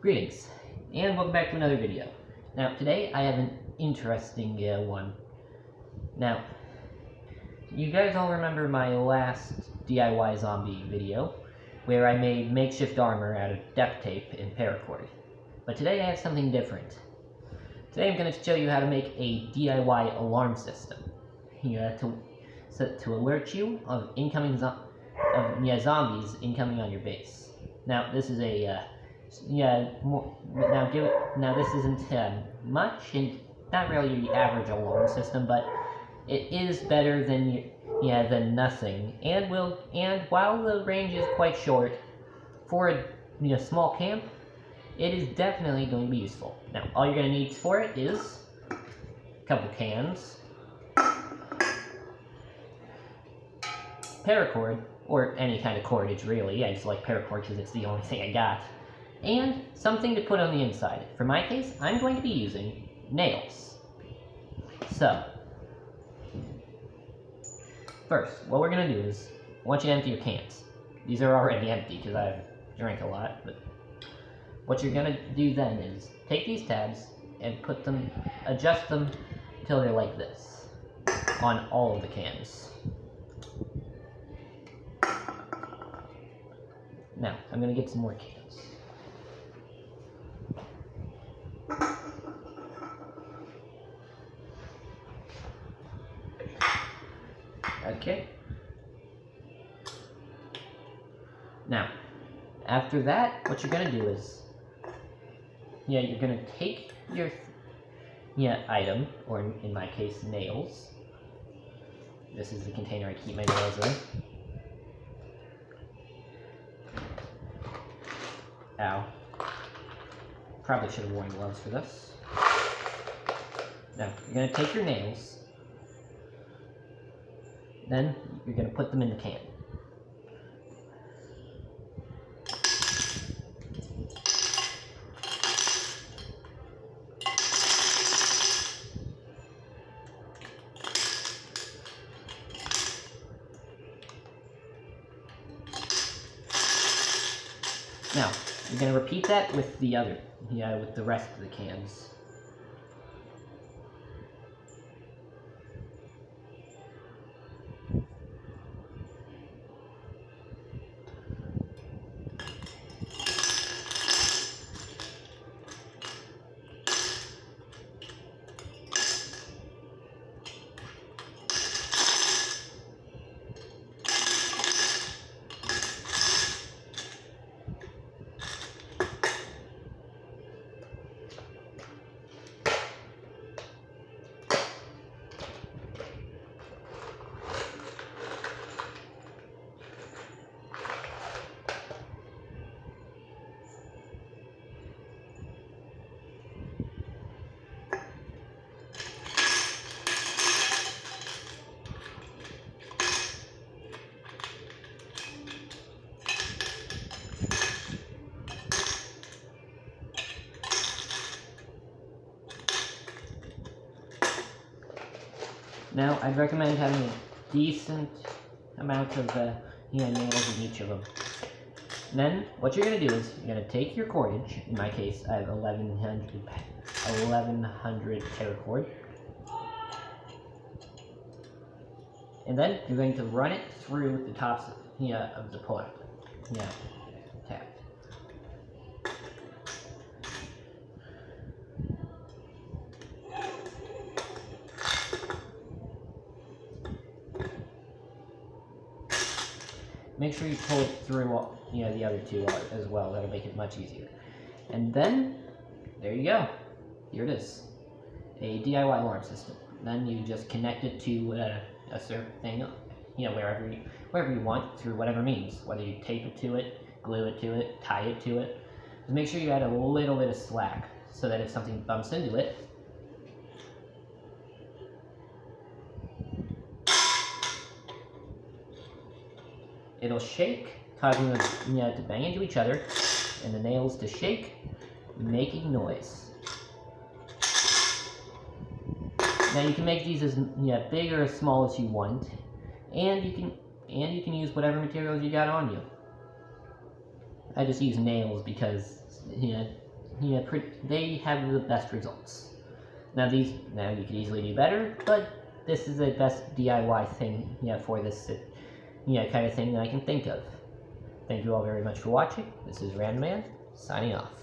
Greetings, and welcome back to another video. Now, today I have an interesting one. Now, you guys all remember my last DIY zombie video, where I made makeshift armor out of duct tape and paracord. But today I have something different. Today I'm going to show you how to make a DIY alarm system to alert you of incoming zombies incoming on your base. Now, this is a now this isn't much, and not really the average alarm system, but it is better than nothing. And while the range is quite short for a small camp, it is definitely going to be useful. Now, all you're going to need for it is a couple cans, paracord, or any kind of cordage really. I just like paracord because it's the only thing I got. And something to put on the inside. For my case, I'm going to be using nails. So, first, what we're going to do is, I want you to empty your cans. These are already empty because I've drank a lot, but what you're going to do then is take these tabs and adjust them until they're like this on all of the cans. Now, I'm going to get some more cans. Okay. Now, after that, what you're going to do is, you're going to take your item, or in my case, nails. This is the container I keep my nails in. Ow. Probably should have worn gloves for this. Now, you're going to take your nails, then you're going to put them in the can. Now, you're going to repeat that with with the rest of the cans. Now, I'd recommend having a decent amount of nails in each of them. And then, what you're going to do is, you're going to take your cordage. In my case, I have 1100 paracord. And then, you're going to run it through the tops of the pull-out tab. Make sure you pull it through the other two as well. That'll make it much easier. And then, there you go. Here it is. A DIY alarm system. Then you just connect it to a certain thing, wherever you want, through whatever means. Whether you tape it to it, glue it to it, tie it to it. Just make sure you add a little bit of slack, so that if something bumps into it, it'll shake, causing them to bang into each other, and the nails to shake, making noise. Now you can make these as big or as small as you want, and you can use whatever materials you got on you. I just use nails because they have the best results. Now you could easily do better, but this is the best DIY thing, for this, kind of thing that I can think of. Thank you all very much for watching. This is Randman, signing off.